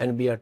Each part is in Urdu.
NBR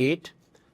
8,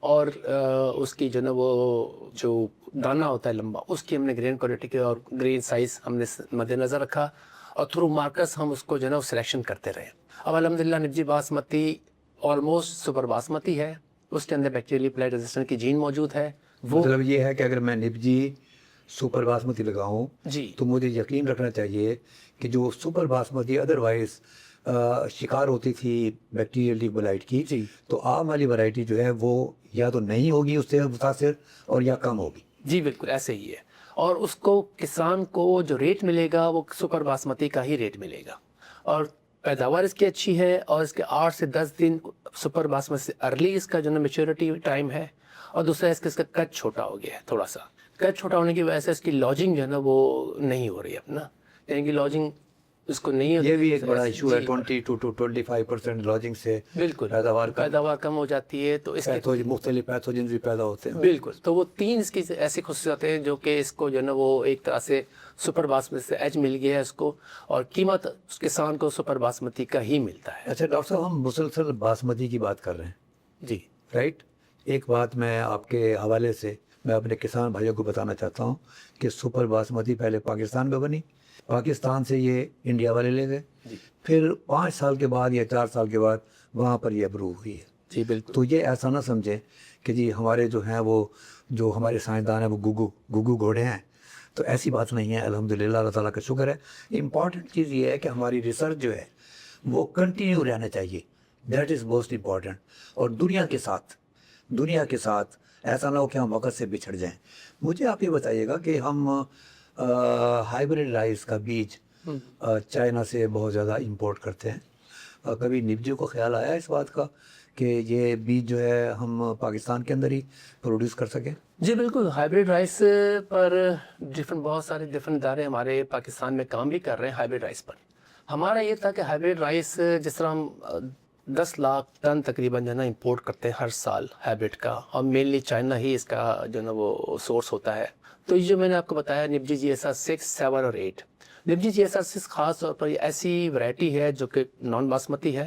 اور اس کی جو نا وہ جو دانا ہوتا ہے لمبا، اس کی ہم نے گرین کوالٹی کے اور گرین سائز ہم نے مد نظر رکھا، اور تھرو مارکرس ہم اس کو جو ہے نا سلیکشن کرتے رہے. اب الحمدللہ نبجی باسمتی آلموسٹ سپر باسمتی ہے، اس کے اندر بیکٹیریل پلیٹ ریزسٹنٹ کی جین موجود ہے. وہ مطلب یہ ہے کہ اگر میں نبجی سپر باسمتی لگاؤں جی تو مجھے یقین رکھنا چاہیے کہ جو سپر باسمتی ادروائز شکار ہوتی تھی بیکٹیریل ٹیک بلائٹ کی، جی تو عام والی ورائٹی جو ہے وہ یا تو نہیں ہوگی اس سے متاثر اور یا کم ہوگی. جی بالکل ایسے ہی ہے. اور اس کو کسان کو جو ریٹ ملے گا وہ سپر باسمتی کا ہی ریٹ ملے گا، اور پیداوار اس کی اچھی ہے، اور اس کے 8 سے 10 دن سپر باسمتی سے ارلی اس کا جو ہے میچورٹی ٹائم ہے. اور دوسرا اس کا قد چھوٹا ہو گیا ہے، تھوڑا سا قد چھوٹا ہونے کی وجہ سے اس کی لاجنگ جو ہے نا وہ نہیں ہو رہی ہے اپنا، یعنی کہ لاجنگ اس کو نہیں ہوتی. یہ بھی ایک بڑا ایشو ہے. جی 22 to 25% لاجنگ سے بالکل پیداوار کم ہو جاتی ہے. تو اس کی مختلف پیتھوجنز بھی پیدا ہوتے ہیں. بالکل، تو وہ 3 اس کی ایسی خصوصیات ہیں جو کہ اس کو جو ہے نا وہ ایک طرح سے سپر باسمتی سے ایج مل گیا ہے اس کو، اور قیمت اس کسان کو سپر باسمتی کا ہی ملتا ہے. اچھا ڈاکٹر صاحب، ہم مسلسل باسمتی کی بات کر رہے ہیں، جی رائٹ؟ ایک بات میں آپ کے حوالے سے میں اپنے کسان بھائیوں کو بتانا چاہتا ہوں کہ سپر باسمتی پہلے پاکستان میں بنی، پاکستان سے یہ انڈیا والے لے گئے، جی پھر 5 سال کے بعد یا 4 سال کے بعد وہاں پر یہ اپروو ہوئی ہے. جی بالکل. تو یہ ایسا نہ سمجھیں کہ جی ہمارے جو ہیں وہ جو ہمارے سائنسدان ہیں وہ گگو گھوڑے ہیں، تو ایسی بات نہیں ہے. الحمدللہ اللہ تعالیٰ کا شکر ہے. امپورٹنٹ چیز یہ ہے کہ ہماری ریسرچ جو ہے وہ کنٹینیو رہنا چاہیے، دیٹ از موسٹ امپورٹنٹ. اور دنیا کے ساتھ ایسا نہ ہو کہ ہم وقت سے بچھڑ جائیں. مجھے آپ یہ بتائیے گا کہ ہم ہائیبریڈ رائس کا بیج چائنا سے بہت زیادہ امپورٹ کرتے ہیں. کبھی نبجی کو خیال آیا اس بات کا کہ یہ بیج جو ہے ہم پاکستان کے اندر ہی پروڈیوس کر سکیں؟ جی بالکل. ہائیبریڈ رائس پر بہت سارے ڈفرینٹ ادارے ہمارے پاکستان میں کام بھی کر رہے ہیں ہائیبریڈ رائس پر. ہمارا یہ تھا کہ ہائیبریڈ رائس جس طرح ہم 10 لاکھ ٹن تقریباً جو ہے نا امپورٹ کرتے ہیں ہر سال ہائیبریڈ کا، اور مینلی چائنا ہی اس کا جو ہے نا وہ سورس ہوتا ہے. تو یہ جو میں نے آپ کو بتایا نبجی GSR 6، 7 اور 8، نبجی GSR 6 خاص طور پر یہ ایسی ورائٹی ہے جو کہ نان باسمتی ہے،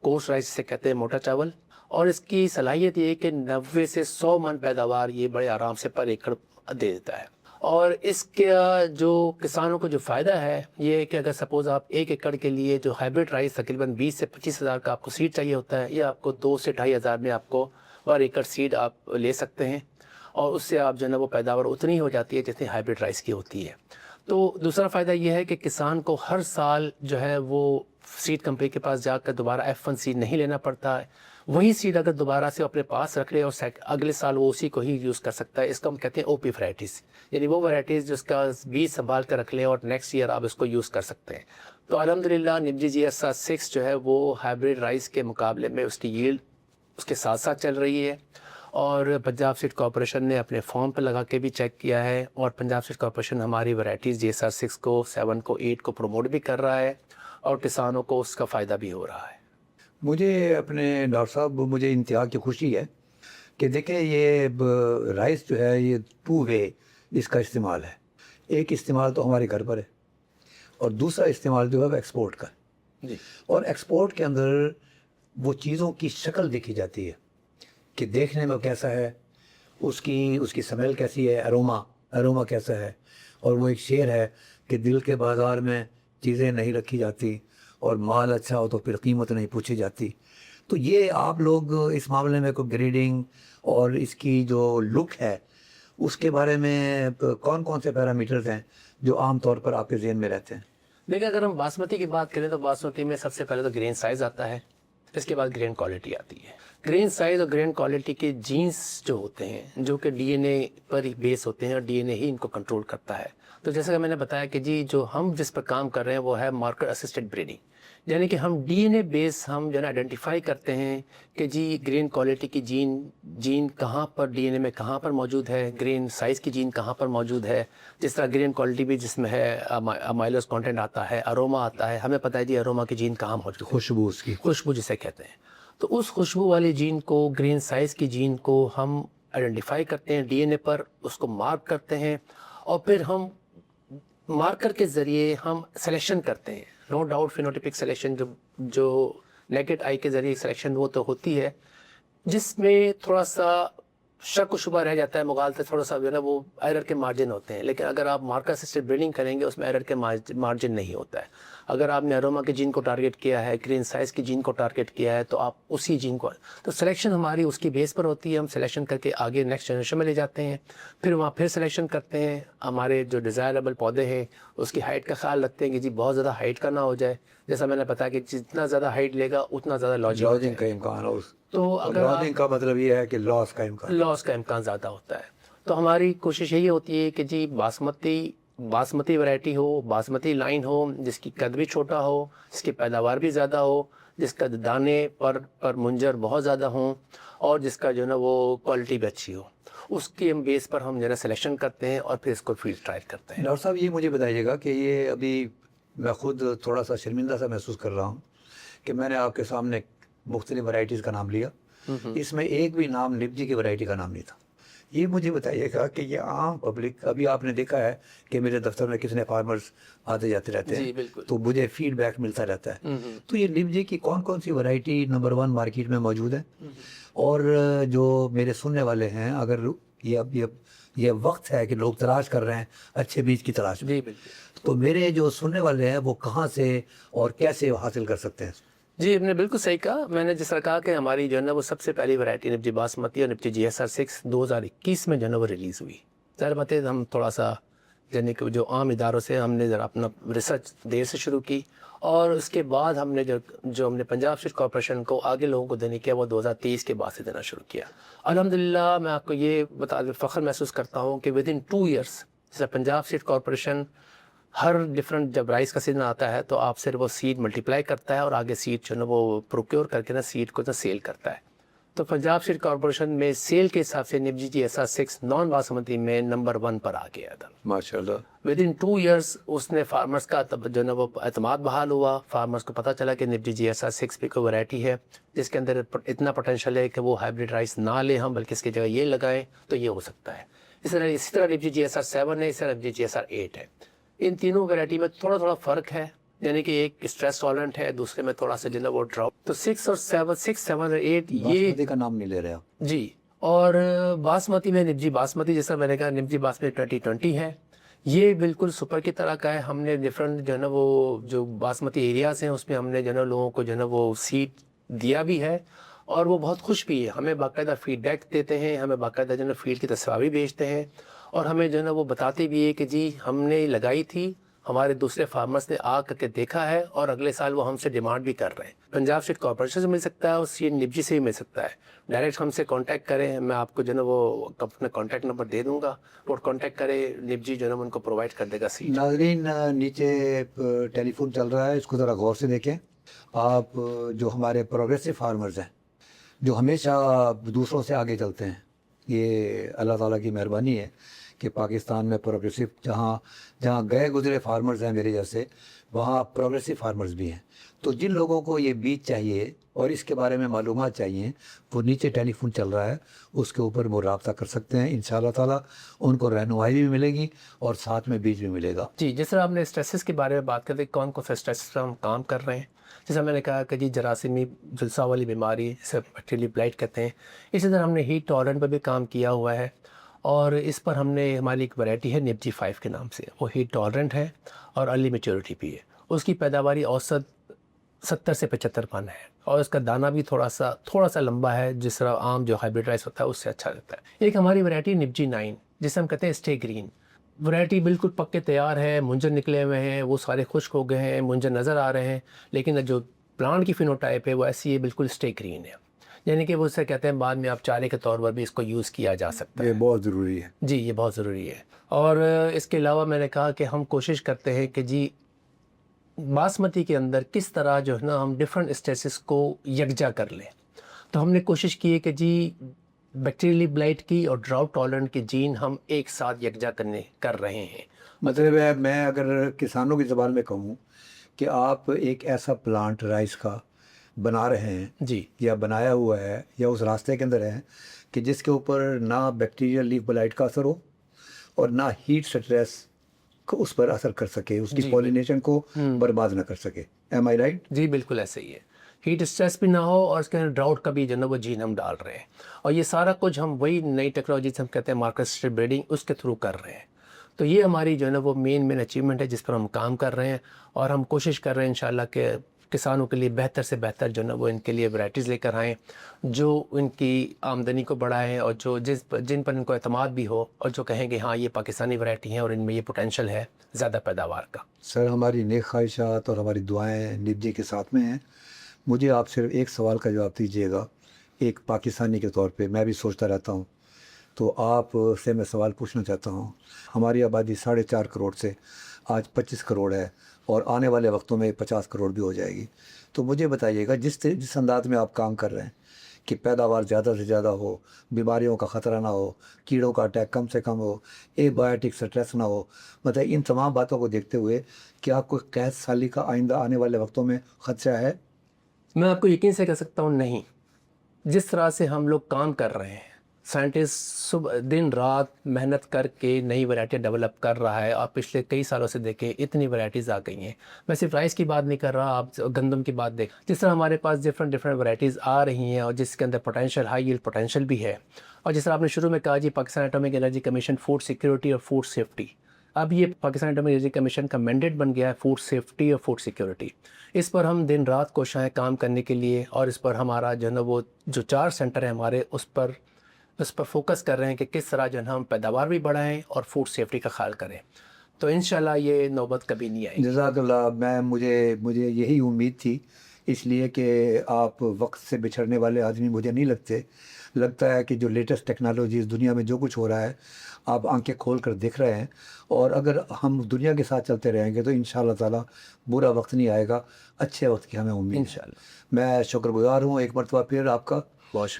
کوس رائس سے کہتے ہیں، موٹا چاول. اور اس کی صلاحیت یہ ہے کہ 90 سے 100 من پیداوار یہ بڑے آرام سے پر ایکڑ دے دیتا ہے. اور اس کا جو کسانوں کو جو فائدہ ہے یہ ہے کہ اگر سپوز آپ 1 ایکڑ کے لیے جو ہائیبریڈ رائس تقریباً 20 سے 25 ہزار کا آپ کو سیڈ چاہیے ہوتا ہے، یہ آپ کو 2 سے 2.5 ہزار میں آپ کو پر ایکڑ سیڈ آپ لے سکتے ہیں، اور اس سے آپ جو ہے نا وہ پیداوار اتنی ہو جاتی ہے جتنی ہائیبریڈ رائس کی ہوتی ہے. تو دوسرا فائدہ یہ ہے کہ کسان کو ہر سال جو ہے وہ سیڈ کمپنی کے پاس جا کر دوبارہ F1 سیڈ نہیں لینا پڑتا ہے. وہی سیڈ اگر دوبارہ سے اپنے پاس رکھ لے اور اگلے سال وہ اسی کو ہی یوز کر سکتا ہے. اس کو ہم کہتے ہیں OP ورائٹیز، یعنی وہ ورائٹیز جس کا بیج سنبھال کر رکھ لیں اور نیکسٹ ایئر آپ اس کو یوز کر سکتے ہیں. تو الحمدللہ نبجی GSR 6 جو ہے وہ ہائیبریڈ رائس کے مقابلے میں اس کی ییلڈ اس کے ساتھ ساتھ چل رہی ہے. اور پنجاب سیڈ کارپوریشن نے اپنے فارم پہ لگا کے بھی چیک کیا ہے، اور پنجاب سیڈ کارپوریشن ہماری ورائٹیز GSR 6 کو، 7 کو، 8 کو پروموٹ بھی کر رہا ہے، اور کسانوں کو اس کا فائدہ بھی ہو رہا ہے. مجھے اپنے ڈاکٹر صاحب مجھے انتہا کی خوشی ہے کہ دیکھیں یہ رائس جو ہے یہ 2 وے اس کا استعمال ہے. ایک استعمال تو ہمارے گھر پر ہے، اور دوسرا استعمال جو ہے وہ ایکسپورٹ کا ہے. جی اور ایکسپورٹ کے اندر وہ چیزوں کی شکل دیکھی جاتی ہے کہ دیکھنے میں کیسا ہے، اس کی سمیل کیسی ہے، اروما کیسا ہے. اور وہ ایک شعر ہے کہ دل کے بازار میں چیزیں نہیں رکھی جاتی، اور مال اچھا ہو تو پھر قیمت نہیں پوچھی جاتی. تو یہ آپ لوگ اس معاملے میں کوئی گریڈنگ اور اس کی جو لک ہے اس کے بارے میں کون کون سے پیرامیٹرز ہیں جو عام طور پر آپ کے ذہن میں رہتے ہیں؟ دیکھیں، اگر ہم باسمتی کی بات کریں تو باسمتی میں سب سے پہلے تو گرین سائز آتا ہے، اس کے بعد گرین کوالٹی آتی ہے. گرین سائز اور گرین کوالٹی کے جینز جو ہوتے ہیں جو کہ DNA پر ہی بیس ہوتے ہیں، اور DNA ہی ان کو کنٹرول کرتا ہے. تو جیسا کہ میں نے بتایا کہ جی جو ہم جس پر کام کر رہے ہیں وہ ہے مارکر اسسٹڈ بریڈنگ، یعنی کہ ہم DNA بیس ہم جو ہے نا آئیڈینٹیفائی کرتے ہیں کہ جی گرین کوالٹی کی جین کہاں پر DNA میں کہاں پر موجود ہے، گرین سائز کی جین کہاں پر موجود ہے. جس طرح گرین کوالٹی بھی جس میں ہے امائلوز کانٹینٹ آتا ہے، اروما آتا ہے، ہمیں پتہ ہے جی اروما کی جین کہاں موجود ہے، خوشبو، اس کی خوشبو جسے کہتے ہیں. تو اس خوشبو والی جین کو، گرین سائز کی جین کو ہم آئیڈینٹیفائی کرتے ہیں DNA پر، اس کو مارک کرتے ہیں، اور پھر ہم مارکر کے ذریعے ہم سلیکشن کرتے ہیں. نو ڈاؤٹ فینوٹیپک سلیکشن جو نیکڈ آئی کے ذریعے سلیکشن وہ تو ہوتی ہے، جس میں تھوڑا سا شک و شبہ رہ جاتا ہے، مغالطے تھوڑا سا جو ہے نا وہ ایرر کے مارجن ہوتے ہیں، لیکن اگر آپ مارکر اسسٹڈ بریڈنگ کریں گے اس میں ایرر کے مارجن نہیں ہوتا ہے۔ اگر آپ نے اروما کے جین کو ٹارگٹ کیا ہے، گرین سائز کی جین کو ٹارگٹ کیا ہے، تو آپ اسی جین کو، تو سلیکشن ہماری اس کی بیس پر ہوتی ہے، ہم سلیکشن کر کے آگے نیکسٹ جنریشن میں لے جاتے ہیں، پھر وہاں پھر سلیکشن کرتے ہیں، ہمارے جو ڈیزائربل پودے ہیں اس کی ہائٹ کا خیال رکھتے ہیں کہ جی بہت زیادہ ہائٹ کا نہ ہو جائے، جیسا میں نے بتایا کہ جتنا زیادہ ہائٹ لے گا اتنا زیادہ لوجنگ کا امکان ہو، تو اگر لوجنگ کا مطلب یہ ہے کہ لاس کا امکان، لاس کا امکان زیادہ ہوتا ہے۔ تو ہماری کوشش یہی ہوتی ہے کہ جی باسمتی ورائٹی ہو، باسمتی لائن ہو، جس کی قد بھی چھوٹا ہو، جس کی پیداوار بھی زیادہ ہو، جس کا دانے پر منجر بہت زیادہ ہوں، اور جس کا جو ہے نا وہ کوالٹی بھی اچھی ہو، اس کے بیس پر ہم جو ہے نا سلیکشن کرتے ہیں اور پھر اس کو فیلڈ ٹرائل کرتے ہیں۔ ڈاکٹر صاحب یہ مجھے بتائیے گا کہ یہ ابھی میں خود تھوڑا سا شرمندہ سا محسوس کر رہا ہوں کہ میں نے آپ کے سامنے مختلف ورائٹیز کا نام لیا، اس میں ایک بھی نام نبجی کی ورائٹی کا نام نہیں تھا۔ یہ مجھے بتائیے گا کہ یہ عام پبلک، ابھی آپ نے دیکھا ہے کہ میرے دفتر میں کتنے فارمرز آتے جاتے رہتے ہیں، جی بالکل، تو مجھے فیڈ بیک ملتا رہتا ہے، تو یہ نبجی کی کون کون سی ورائٹی نمبر 1 مارکیٹ میں موجود ہے، اور جو میرے سننے والے ہیں، اگر یہ وقت ہے کہ لوگ تلاش کر رہے ہیں اچھے بیج کی تلاش میں، جی بالکل، تو میرے جو سننے والے ہیں وہ کہاں سے اور کیسے حاصل کر سکتے ہیں؟ جی آپ نے بالکل صحیح کہا۔ میں نے جس طرح کہا کہ ہماری جو ہے نا وہ سب سے پہلی ورائٹی نبجی باسمتی اور نبجی GSR-6 2021 میں جو ہے نا وہ ریلیز ہوئی۔ ظاہر بات ہے ہم تھوڑا سا یعنی کہ جو عام اداروں سے ہم نے ذرا اپنا ریسرچ دیر سے شروع کی، اور اس کے بعد ہم نے جو ہم نے پنجاب سیڈ کارپوریشن کو آگے لوگوں کو دینے کیا وہ 2023 کے بعد سے دینا شروع کیا۔ الحمدللہ میں آپ کو یہ فخر محسوس کرتا ہوں کہ ودن 2 ایئرس جیسا پنجاب سیڈ کارپوریشن ہر ڈفرینٹ جب رائس کا سیزن آتا ہے تو آپ سے وہ سیڈ ملٹیپلائی کرتا ہے اور آگے سیڈ جو ہے نا وہ پروکیور کر کے نا سیڈ کو نا سیل کرتا ہے۔ تو پنجاب سیڈ کارپوریشن میں سیل کے حساب سے نبجی GSR-6 نان باسمتی میں نمبر 1 پر آ گیا تھا ماشاءاللہ۔ ودن 2 ایئرس اس نے فارمرز کا جو ہے نا وہ اعتماد بحال ہوا، فارمرز کو پتہ چلا کہ نبجی GSR-6 بھی کوئی ورائٹی ہے جس کے اندر اتنا پوٹینشیل ہے کہ وہ ہائیبریڈ رائس نہ لیں ہم، بلکہ اس کی جگہ یہ لگائیں تو یہ ہو سکتا ہے۔ اسی طرح نبجی GSR-7 ہے، اسی طرح نبجی GSR-8 ہے۔ ان تینوں ویرائٹی میں تھوڑا تھوڑا فرق ہے، یعنی کہ ایک اسٹریس ٹالرنٹ ہے، دوسرے میں تھوڑا سا جو ہے نا وہ ڈراپ۔ تو 6 اور 7 اور 8 یہ باسمتی کا نام نہیں لے رہے آپ؟ جی، اور باسمتی میں نبجی باسمتی جیسا میں نے کہا نبجی باسمتی 2020 ہے، یہ بالکل سپر کی طرح کا ہے۔ ہم نے ڈفرینٹ جو ہے نا وہ جو باسمتی ایریاز ہیں اس میں ہم نے جو ہے نا لوگوں کو جو ہے نا وہ سیڈ دیا بھی ہے، اور وہ بہت خوش بھی ہے، ہمیں باقاعدہ فیڈ بیک دیتے ہیں، ہمیں باقاعدہ جو ہے نا فیلڈ کی تصاویر بھیجتے ہیں، اور ہمیں جو ہے نا وہ بتاتے بھی ہے کہ جی ہم نے لگائی تھی، ہمارے دوسرے فارمرز نے آ کر کے دیکھا ہے، اور اگلے سال وہ ہم سے ڈیمانڈ بھی کر رہے ہیں۔ پنجاب سیڈ کارپوریشن سے مل سکتا ہے اور سیڈ نبجی سے بھی مل سکتا ہے۔ ڈائریکٹ ہم سے کانٹیکٹ کریں، میں آپ کو جو ہے نا وہ اپنا کانٹیکٹ نمبر دے دوں گا، وہ کانٹیکٹ کرے، نبجی جو ہے نا ان کو پرووائڈ کر دے گا سیڈ۔ ناظرین نیچے ٹیلی فون چل رہا ہے، اس کو ذرا غور سے دیکھیں۔ آپ جو ہمارے پروگریسو فارمرز ہیں جو ہمیشہ دوسروں سے آگے چلتے ہیں، یہ اللہ تعالیٰ کی مہربانی ہے کہ پاکستان میں پروگریسو جہاں گئے گزرے فارمرز ہیں میرے جیسے، وہاں پروگریسو فارمرز بھی ہیں۔ تو جن لوگوں کو یہ بیج چاہیے اور اس کے بارے میں معلومات چاہیے، وہ نیچے ٹیلی فون چل رہا ہے، اس کے اوپر وہ رابطہ کر سکتے ہیں۔ انشاءاللہ تعالیٰ ان کو رہنمائی بھی ملے گی اور ساتھ میں بیج بھی ملے گا۔ جی، جس طرح آپ نے اسٹریسز کے بارے میں بات کرتے ہیں، کون کون سے اسٹریسز پر ہم کام کر رہے ہیں، جیسا میں نے کہا کہ جی جراثیمی جلسہ والی بیماری، اسے بیکٹیریل بلائٹ کہتے ہیں۔ اسی طرح ہم نے ہیٹ ٹالرنٹ پر بھی کام کیا ہوا ہے، اور اس پر ہم نے ہماری ایک ورائٹی ہے نبجی 5 کے نام سے، وہ ہیٹ ٹالرنٹ ہے اور ارلی میچورٹی بھی ہے۔ اس کی پیداواری اوسط 70 سے 75 من ہے، اور اس کا دانہ بھی تھوڑا سا لمبا ہے، جس طرح عام جو ہائیبریڈ رائس ہوتا ہے اس سے اچھا رہتا ہے۔ ایک ہماری ورائٹی نبجی 9 جسے ہم کہتے ہیں اسٹے گرین، ورائٹی بالکل پکے تیار ہے، منجر نکلے ہوئے ہیں، وہ سارے خشک ہو گئے ہیں، منجر نظر آ رہے ہیں، لیکن جو پلانٹ کی فینوٹائپ ہے وہ ایسی ہے، بالکل اسٹے گرین ہے، یعنی کہ وہ اسے کہتے ہیں بعد میں آپ چارے کے طور پر بھی اس کو یوز کیا جا سکتا ہے۔ یہ بہت ضروری ہے۔ جی یہ بہت ضروری ہے۔ اور اس کے علاوہ میں نے کہا کہ ہم کوشش کرتے ہیں کہ جی باسمتی کے اندر کس طرح جو ہے نا ہم ڈفرینٹ اسٹیسز کو یکجا کر لیں، تو ہم نے کوشش کی ہے کہ جی بیکٹیریلی بلائٹ کی اور ڈراؤٹ ٹالرنٹ کی جین ہم ایک ساتھ یکجا کر رہے ہیں۔ مطلب ہے میں اگر کسانوں کی زبان میں کہوں کہ آپ ایک ایسا پلانٹ رائس کا بنا رہے ہیں جی یا بنایا ہوا ہے یا اس راستے کے اندر ہے کہ جس کے اوپر نہ بیکٹیریل لیف بلائٹ کا اثر ہو اور نہ ہیٹ سٹریس کو اس پر اثر کر سکے، اس کی پولینیشن کو برباد نہ کر سکے۔ ایم آئی رائٹ؟ جی بالکل ایسے ہی ہے۔ ہیٹ اسٹریس بھی نہ ہو اور اس کے اندر ڈراؤٹ کا بھی جو ہے نا وہ جین ہم ڈال رہے ہیں. اور یہ سارا کچھ ہم وہی نئی ٹیکنالوجی سے ہم کہتے ہیں مارکیٹ اسٹریٹ بریڈنگ, اس کے تھرو کر رہے ہیں. تو یہ ہماری جو ہے نا وہ مین اچیومنٹ ہے جس پر ہم کام کر رہے ہیں, اور ہم کوشش کر رہے ہیں انشاءاللہ کہ کسانوں کے لیے بہتر سے بہتر جو ہے نا وہ ان کے لیے ورائٹیز لے کر آئیں جو ان کی آمدنی کو بڑھائیں, اور جو جن پر ان کو اعتماد بھی ہو, اور جو کہیں کہ ہاں یہ پاکستانی ورائٹی ہیں اور ان میں یہ پوٹینشیل ہے زیادہ پیداوار کا. سر ہماری نیک خواہشات اور ہماری دعائیں نیب جی کے ساتھ میں ہیں. مجھے آپ صرف ایک سوال کا جواب دیجیے گا. ایک پاکستانی کے طور پہ میں بھی سوچتا رہتا ہوں, تو آپ سے میں سوال پوچھنا چاہتا ہوں. ہماری آبادی 4.5 کروڑ سے آج 25 کروڑ ہے, اور آنے والے وقتوں میں 50 کروڑ بھی ہو جائے گی. تو مجھے بتائیے گا جس انداز میں آپ کام کر رہے ہیں کہ پیداوار زیادہ سے زیادہ ہو, بیماریوں کا خطرہ نہ ہو, کیڑوں کا اٹیک کم سے کم ہو, اے بایوٹک سٹریس نہ ہو, مطلب ان تمام باتوں کو دیکھتے ہوئے کیا کوئی قحط سالی کا آئندہ آنے والے وقتوں میں خدشہ ہے؟ میں آپ کو یقین سے کہہ سکتا ہوں نہیں. جس طرح سے ہم لوگ کام کر رہے ہیں, سائنٹسٹ صبح دن رات محنت کر کے نئی ورائٹیاں ڈیولپ کر رہا ہے. آپ پچھلے کئی سالوں سے دیکھیں اتنی ورائٹیز آ گئی ہیں. میں صرف رائس کی بات نہیں کر رہا, آپ گندم کی بات دیکھ. جس طرح ہمارے پاس ڈفرینٹ ورائٹیز آ رہی ہیں اور جس کے اندر پوٹینشیل ہائی ییلڈ پوٹینشیل بھی ہے. اور جس طرح آپ نے شروع میں کہا جی Pakistan atomic energy commission food security اور فوڈ سیفٹی, اب یہ پاکستان ایٹامک انرجی کمیشن کا مینڈیٹ بن گیا ہے فوڈ سیفٹی اور فوڈ سیکیورٹی. اس پر ہم دن رات کوشاں ہیں کام کرنے کے لیے, اور اس پر ہمارا جو ہے نا وہ جو 4 سینٹر ہیں ہمارے اس پر فوکس کر رہے ہیں کہ کس طرح جو ہے نا ہم پیداوار بھی بڑھائیں اور فوڈ سیفٹی کا خیال کریں. تو انشاءاللہ یہ نوبت کبھی نہیں آئے گی. جزاک اللہ. مجھے یہی امید تھی, اس لیے کہ آپ وقت سے بچھڑنے والے آدمی مجھے نہیں لگتا ہے کہ جو لیٹسٹ ٹیکنالوجیز دنیا میں جو کچھ ہو رہا ہے آپ آنکھیں کھول کر دیکھ رہے ہیں, اور اگر ہم دنیا کے ساتھ چلتے رہیں گے تو انشاءاللہ تعالی برا وقت نہیں آئے گا, اچھے وقت کی ہمیں امید ہے. انشاءاللہ. میں شکر گزار ہوں ایک مرتبہ پھر آپ کا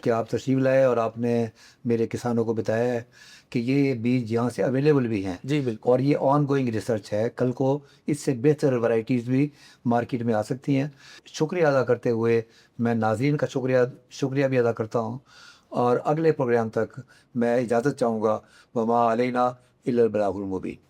کہ آپ تشریف لائے اور آپ نے میرے کسانوں کو بتایا ہے کہ یہ بیج یہاں سے اویلیبل بھی ہیں. جی بالکل. اور یہ آن گوئنگ ریسرچ ہے, کل کو اس سے بہتر ورائٹیز بھی مارکیٹ میں آ سکتی ہیں. شکریہ ادا کرتے ہوئے میں ناظرین کا شکریہ بھی ادا کرتا ہوں, اور اگلے پروگرام تک میں اجازت چاہوں گا. وما علینا الا البلاغ المبین.